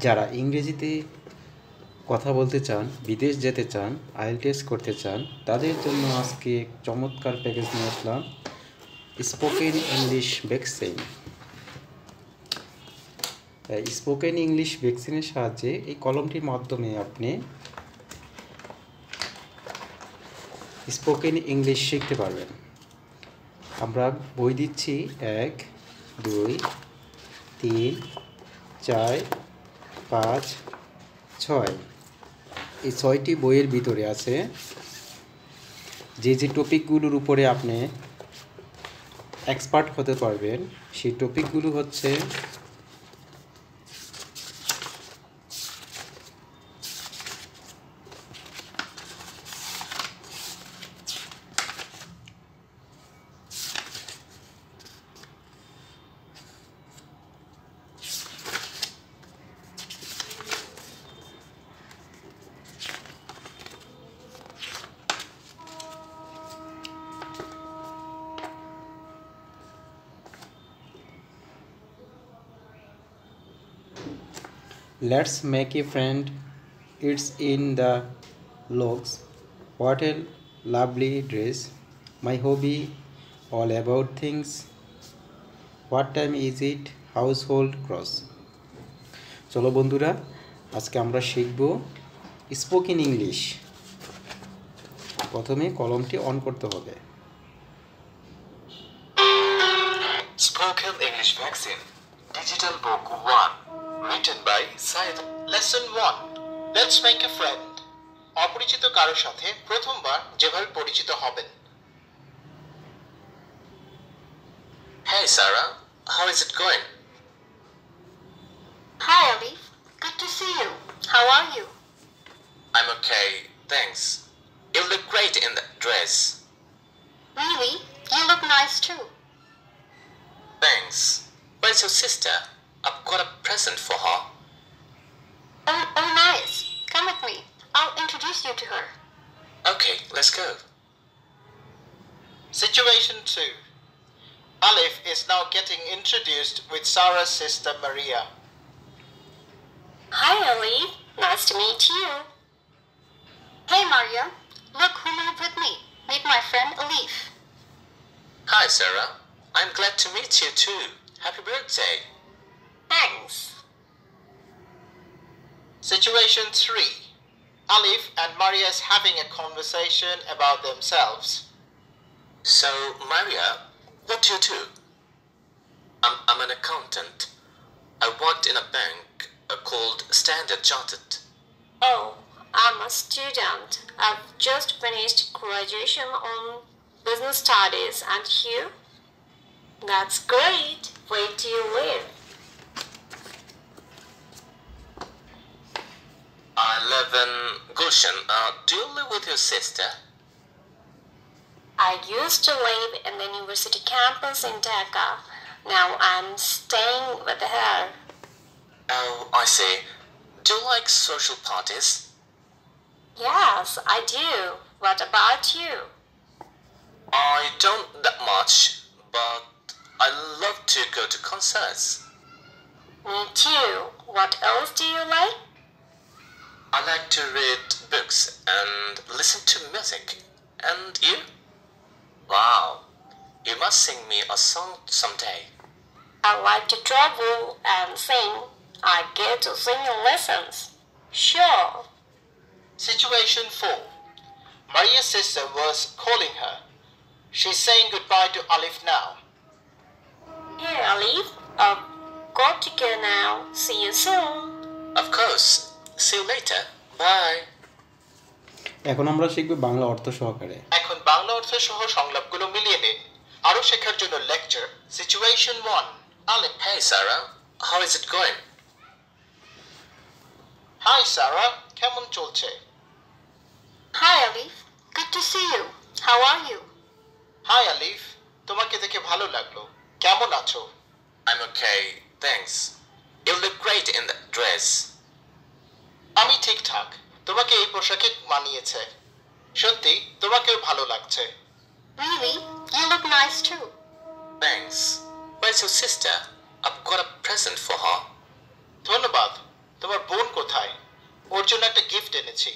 যারা ইংরেজিতে কথা বলতে চান, বিদেশ যেতে চান, আইএলটিএস করতে চান, তাদের জন্য আজকে চমৎকার প্যাকেজ নিয়ে আসলাম, spoken English vaccine. Spoken English ভ্যাকসিনের সাহায্যে এই কলমটির মাধ্যমে আপনি স্পোকেন ইংলিশ শিখতে পারবেন। আমরা বই দিচ্ছি 1, 2, 3, 4, 5, 6। এই 6টি বইয়ের ভিতরে আছে যে টপিকগুলোর উপরে আপনি এক্সপার্ট হতে পারবেন। সেই টপিকগুলো হচ্ছে Let's make a friend, it's in the looks, what a lovely dress, my hobby, all about things, what time is it, household cross। চলো বন্ধুরা, আজকে আমরা শিখব স্পোকেন ইংলিশ। প্রথমে কলমটি অন করতে হবে। Spoken English Vaccine Digital Book 1 Written by Syed Lesson 1 Let's make a friend অপরিচিত কারোর সাথে প্রথমবার যেভাবে পরিচিত হবেন। Hey Sarah, how is it going? Hi Alif, good to see you. How are you? I'm okay, thanks. You look great in that dress. Really? You look nice too. Thanks. Where's your sister? I've got a present for her. Oh nice. Come with me. I'll introduce you to her. Okay, let's go. Situation 2. Alif is now getting introduced with Sarah's sister Maria. Hi Alif, nice to meet you. Hey Maria, look who moved with me. Meet my friend Alif. Hi Sarah, I'm glad to meet you too. Happy birthday. Thanks. Situation 3. Alif and Maria is having a conversation about themselves. So, Maria, what do you do? I'm an accountant. I worked in a bank called Standard Chartered. Oh, I'm a student. I've just finished graduation on business studies and you? That's great. Where do you live? I live in Gulshan. Do you live with your sister? I used to live in the university campus in Dhaka. Now I'm staying with her. Oh, I see. Do you like social parties? Yes, I do. What about you? I don't that much, but I love to go to concerts. Me too. What else do you like? I like to read books and listen to music. And you? Wow, you must sing me a song someday. I like to travel and sing. I get to singing lessons. Sure. Situation 4. Maria's sister was calling her. She's saying goodbye to Alif now. Hey Alif, I've got to go now. See you soon. Of course. See you later. Bye. এখন আমরা শিখব বাংলা অর্থ সহকারে। এখন বাংলা অর্থ সহ সংলাপগুলো মিলিয়ে নিন। আরো শেখার জন্য lecture Situation 1 Alif. Hey Sarah, how is it going? Hi Sarah, কেমন চলছে? Hi Alif, good to see you. How are you? Hi Alif, তোমাকে দেখে ভালো লাগলো। কেমন আছো? I'm okay, thanks. You look great in that dress. আমি ঠিকঠাক। তোমাকে এই পোশাকে মানিয়েছে। সত্যি তোমাকেও ভালো লাগছে। Really? You look nice too. Thanks. Where's your sister? I've got a present for her. ধন্যবাদ। তোমার বোন কোথায়? ওর জন্য একটা গিফট এনেছি।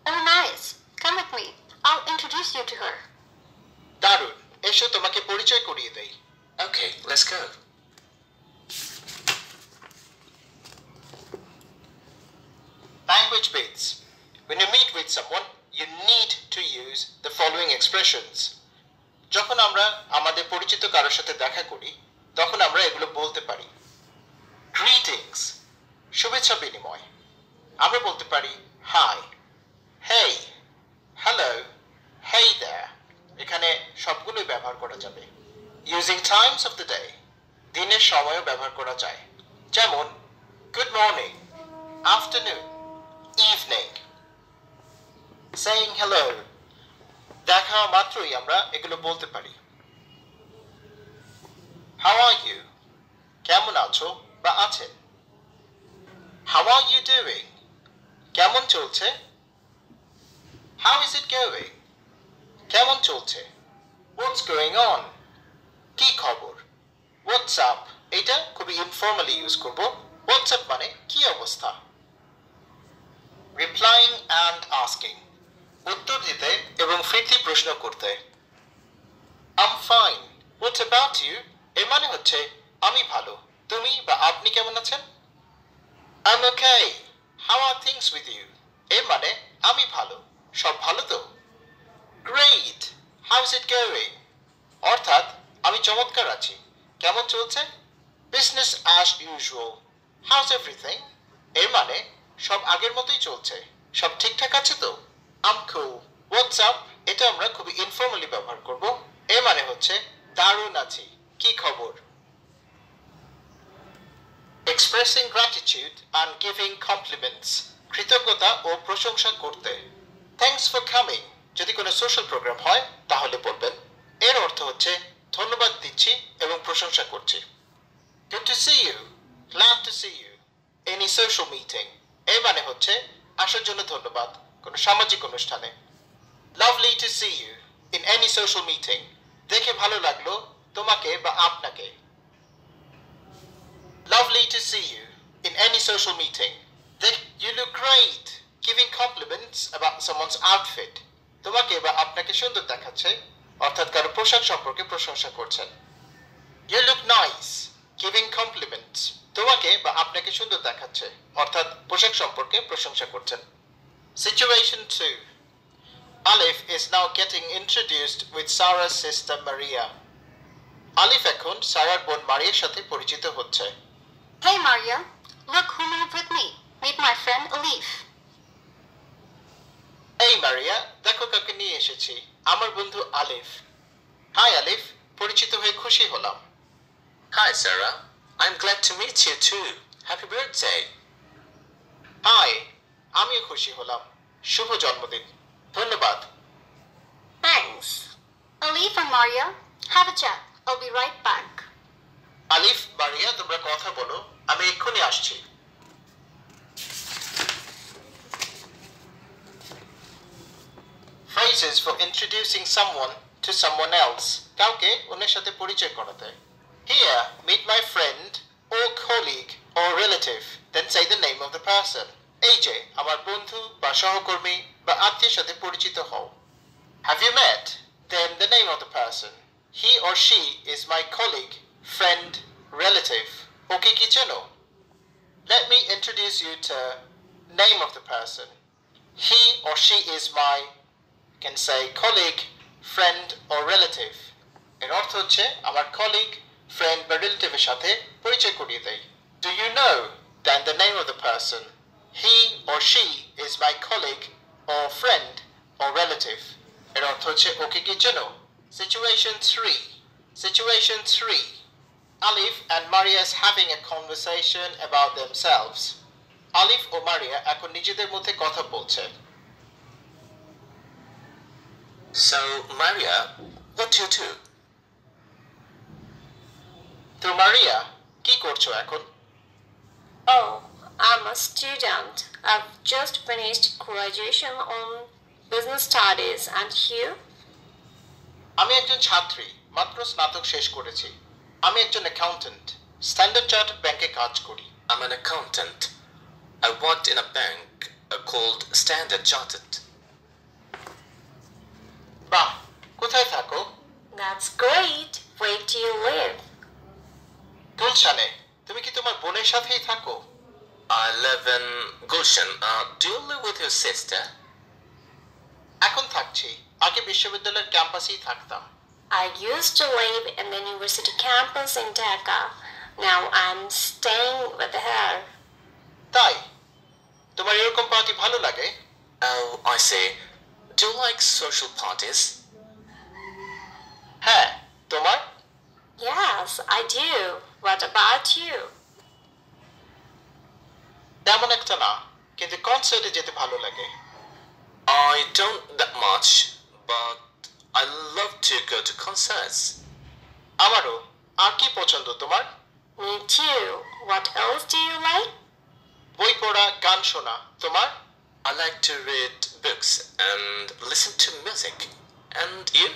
Oh, nice. Come with me. I'll introduce you to her. দারুণ, এসো তোমাকে পরিচয় করিয়ে দেই। Okay, let's go. Language bits. When you meet with someone, you need to use the following expressions. যখন আমরা আমাদের পরিচিত কারোর সাথে দেখা করি তখন আমরা এগুলো বলতে পারি। Greetings, শুভেচ্ছা বিনিময়। আমরা বলতে পারি hi, hey, hello, hey there। এখানে সবগুলোই ব্যবহার করা যাবে। Using times of the day, দিনের সময়ও ব্যবহার করা যায়। যেমন good morning, afternoon, evening। Saying hello, দেখা মাত্রই আমরা এগুলো বলতে পারি। How are you? কেমন আছো বা আছেন? How are you doing? কেমন চলছে? How is it going? কেমন চলছে? What's going on? কি খবর? What's up? এটা খুবই ইনফর্মালি ইউজ করব। What's up মানে কি অবস্থা? Replying and asking, উত্তর দিতে এবং ফিরতি প্রশ্ন করতে। I'm fine. What about you? এর মানে হচ্ছে আমি ভালো, তুমি বা আপনি কেমন আছেন? I'm okay. How are things with you? এর মানে আমি ভালো, সব ভালো তো? Great. How's it going? অর্থাৎ আমি চমৎকার আছি, কেমন চলছে? Business as usual. How's everything? এর মানে সব আগের মতোই চলছে, সব ঠিকঠাক আছে তো? I'm cool. What's up? এটা আমরা খুবই ইনফর্মালি ব্যবহার করব। এর মানে হচ্ছে দারুণ আছি, কি খবর? Expressing gratitude and giving compliments. কৃতজ্ঞতা ও প্রশংসা করতে। Thanks for coming যদি কোনো সোশ্যাল প্রোগ্রাম হয় তাহলে বলবেন। এর অর্থ হচ্ছে ধন্যবাদ দিচ্ছি এবং প্রশংসা করছি। Good to see you. Glad to see you. Any social meeting. এর মানে হচ্ছে আসার জন্য ধন্যবাদ কোনো সামাজিক অনুষ্ঠানে। Lovely to see you in any social meeting. দেখে ভালো লাগলো তোমাকে বা আপনাকে। Lovely to see you in any social meeting. You look great. Giving compliments about someone's outfit. তোমাকে বা আপনাকে সুন্দর দেখাচ্ছে অর্থাৎ কারো পোশাক সম্পর্কে প্রশংসা করছেন। You look nice. Giving compliments. তোমাকে বা আপনাকে সুন্দর দেখাচ্ছে অর্থাৎ পোশাক সম্পর্কে প্রশংসা করছেন। Situation 2. Alif is now getting introduced with Sarah's sister Maria. Alif এখন সারার বোন মারিয়ার সাথে পরিচিত হচ্ছে। Hey, Maria. Look who moved with me. Meet my friend Alif. এই মারিয়া, দেখো কাকে নিয়ে এসেছি, আমার বন্ধু আলিফ। হাই আলিফ, পরিচিত হয়ে খুশি হলাম। Hi Sarah, I'm glad to meet you too. Happy birthday. Hi, আমিও খুশি হলাম, শুভ জন্মদিন। ধন্যবাদ। Thanks. Alif and Maria, have a chat. I'll be right back. আলিফ, মারিয়া তোমরা কথা বলো, আমি এক্ষুনি আসছি। Phrases for introducing someone to someone else. কাউকে অন্যের সাথে পরিচয় করাতে। Here, meet my friend or colleague or relative. Then say the name of the person. এই যে আমার বন্ধু বা সহকর্মী বা আত্মীয়ের সাথে পরিচিত হও। Have you met? Then the name of the person. He or she is my colleague, friend, relative. ওকে কি চেনো? Let me introduce you to name of the person. He or she is my, can say colleague, friend or relative. এর অর্থ হচ্ছে আমার colleague, friend বা রিলেটিভের সাথে পরিচয় করিয়ে দেই। Do you know? Then the name of the person. He or she is my colleague or friend or relative. এর অর্থ হচ্ছে ওকে কি চেনো? Situation 3. Situation 3. Alif and Maria is having a conversation about themselves. Alif ও মারিয়া এখন নিজেদের মধ্যে কথা বলছে। So, Maria, what do you do? তো মারিয়া, কি করছো এখন? Oh, I'm a student. I've just finished graduation on business studies. And you? আমি একজন ছাত্রী, মাত্র স্নাতক শেষ করেছি। আমি একজন অ্যাকাউন্ট্যান্ট, স্ট্যান্ডার্ড চার্টার্ড ব্যাংকে কাজ করি। I'm an accountant. I called Standard Chartered. বাহ, কোথায় থাকো? That's great. Where do you live? গুলশানে। তুমি কি তোমার বোনের সাথেই থাকো? I live in Gulshan. Do you live with your sister? এখন থাকছি, আগে বিশ্ববিদ্যালয়ের ক্যাম্পাসেই থাকতাম। I used to live in the university campus in Dhaka. Now I'm staying with her. তাই? তোমার এরকম পার্টি ভালো লাগে? Oh, I see. Do you like social parties? হ্যাঁ, তোমার? Yes, I do. What about you? তেমন একটা না, কিন্তু কনসার্টে যেতে ভালো লাগে। I don't that much, but I love to go to concerts. আমারও। আর কি পছন্দ তোমার? Me too. What else do you like? বই পড়া, গান শোনা। তোমার? I like to read books and listen to music. And you?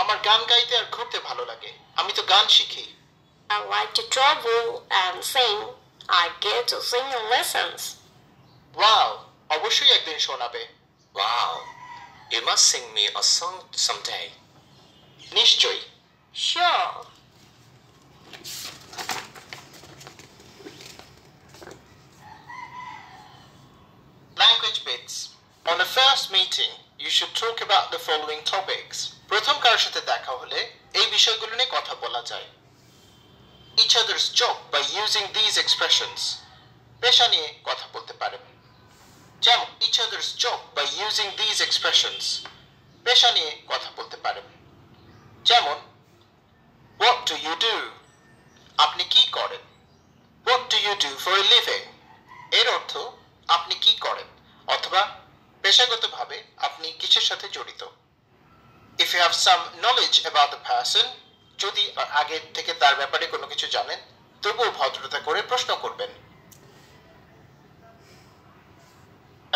আমার গান গাইতে আর ঘুরতে ভালো লাগে। আমি তো গান শিখি। I like to travel and sing. I get to singing lessons. Wow, অবশ্যই একদিন শোনাবে। Wow. You must sing me a song someday. নিশ্চয়ই। Sure. Language bits. On a first meeting, you should talk about the following topics. প্রথম কারোর সাথে দেখা হলে এই বিষয়গুলো নিয়ে কথা বলা যায়। Each other's job by using these expressions. পেশা নিয়ে কথা বলতে পারেন। যেমন each other's job by using these expressions. পেশা নিয়ে কথা বলতে পারেন। যেমন what do you do? আপনি কি করেন? What do you do for a living? এর অর্থ আপনি কি করেন অথবা পেশাগতভাবে আপনি কিসের সাথে জড়িত। If you have some knowledge about the person, যদি আগে থেকে তার ব্যাপারে কোনো কিছু জানেন, তবুও ভদ্রতা করে প্রশ্ন করবেন।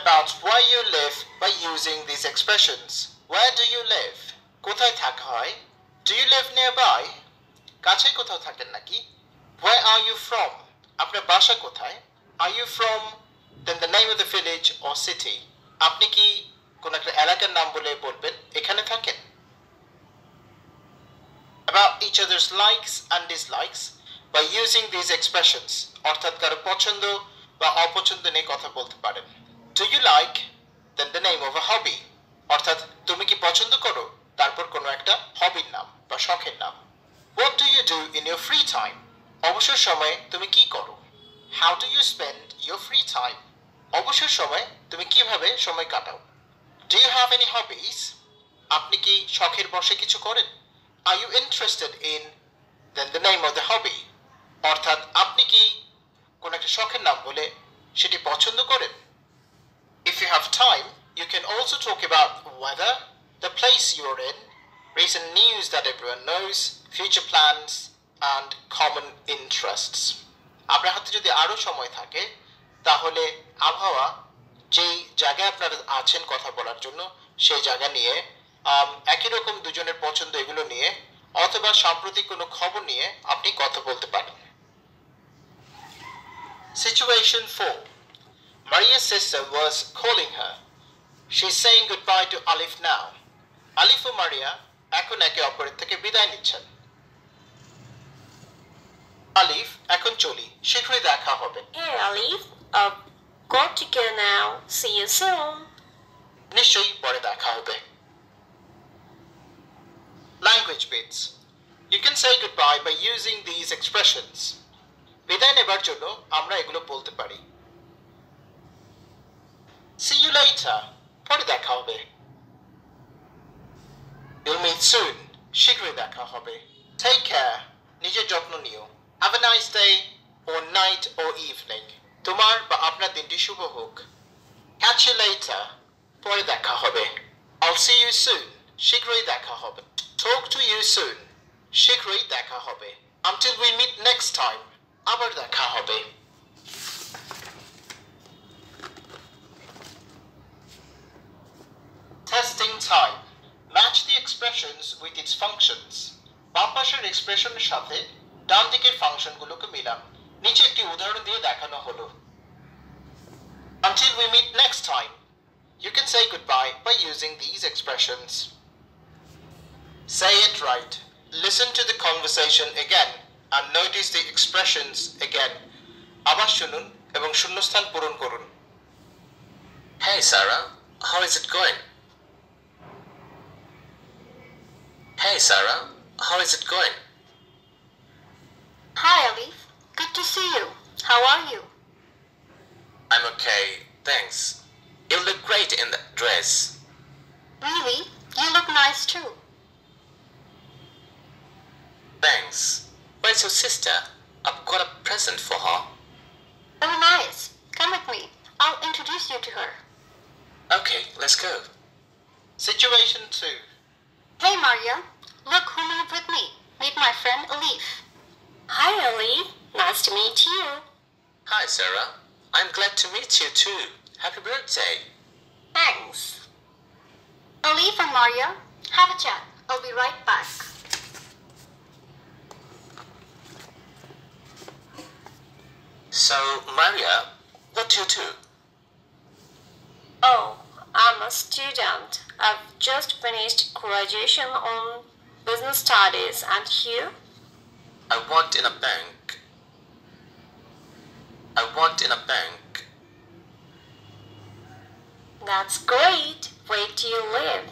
About where you live by using these expressions. Where do you live? কোথায় থাকা হয়? Do you live nearby? কাছে কোথাও থাকেন নাকি? Where are you from? আপনার বাসা কোথায়? Are you from? Then the name of the village or city. আপনি কি কোন একটা এলাকার নাম বলে বলবেন এখানে থাকেন? About each other's likes and dislikes by using these expressions. অর্থাৎ কারো পছন্দ বা অপছন্দ নিয়ে কথা বলতে পারেন। Do you like? Then the name of a hobby. অর্থাৎ তুমি কি পছন্দ করো? তারপর কোনো একটা হবির নাম বা শখের নাম। What do you do in your free time? অবসর সময়ে তুমি কি করো? How do you spend your free time? অবসর সময়ে তুমি কিভাবে সময় কাটাও? Do you have any hobbies? আপনি কি শখের বশে কিছু করেন? Are you interested in? Then the name of the hobby. অর্থাৎ আপনি কি কোন একটা শখের নাম বলে সেটি পছন্দ করেন? If you have time, you can also talk about weather, the place you're in, recent news that everyone knows, future plans, and common interests. আপনার হাতে যদি আরো সময় থাকে তাহলে আবহাওয়া, যেই জায়গায় আপনারা আছেন কথা বলার জন্য সেই জায়গা নিয়ে, একই রকম দুজনের পছন্দ এগুলো নিয়ে, অথবা সাম্প্রতিক কোনো খবর নিয়ে আপনি কথা বলতে পারেন। Situation 4. Maria's sister was calling her. She's saying goodbye to Alif now. Alif ও মারিয়া এখন একে অপরের থেকে বিদায় নিচ্ছেন। আলিফ, এখন চলি, শীঘ্রই দেখা হবে। Hey, Alif. Got to go now. See you soon. নিশ্চয়ই পরে দেখা হবে। Language bits. You can say goodbye by using these expressions. বিদায় নেবার জন্য আমরা এগুলো বলতে পারি। See you later. পরে দেখা হবে। You'll meet soon. শীঘ্রই দেখা হবে। Take care. নিজের যত্ন নিও। Have a nice day or night or evening. তোমার বা আপনার দিনটি শুভ হোক। Catch you later. পরে দেখা হবে। I'll see you soon. শীঘ্রই দেখা হবে। Talk to you soon. শীঘ্রই দেখা হবে। Until we meet next time. আবার দেখা হবে। Testing time. Match the expressions with its functions. বাম পাশের এক্সপ্রেশনের সাথে ডান দিকের ফাংশনগুলোকে মিলান। নিচে একটি উদাহরণ দিয়ে দেখানো হলো। Until we meet next time, you can say goodbye by using these expressions. Say it right. Listen to the conversation again and notice the expressions again. আবার শুনুন এবং শূন্যস্থান পূরণ করুন. Hey Sarah, how is it going? Hey Sarah, how is it going? Hi, Alif. Good to see you. How are you? I'm okay, thanks. You look great in that dress. Really? You look nice too. Thanks. Where's your sister? I've got a present for her. Oh, nice. Come with me. I'll introduce you to her. Okay, let's go. Situation 2. Hey, Maria. Look who moved with me. Meet my friend Alif. Hi, Alif. Nice to meet you. Hi Sarah. I'm glad to meet you too. Happy birthday. Thanks. Alif and Maria, have a chat. I'll be right back. So, Maria, what do you do? Oh, I'm a student. I've just finished graduation on business studies, and you? I worked in a bank. I worked in a bank. That's great. Where do you live?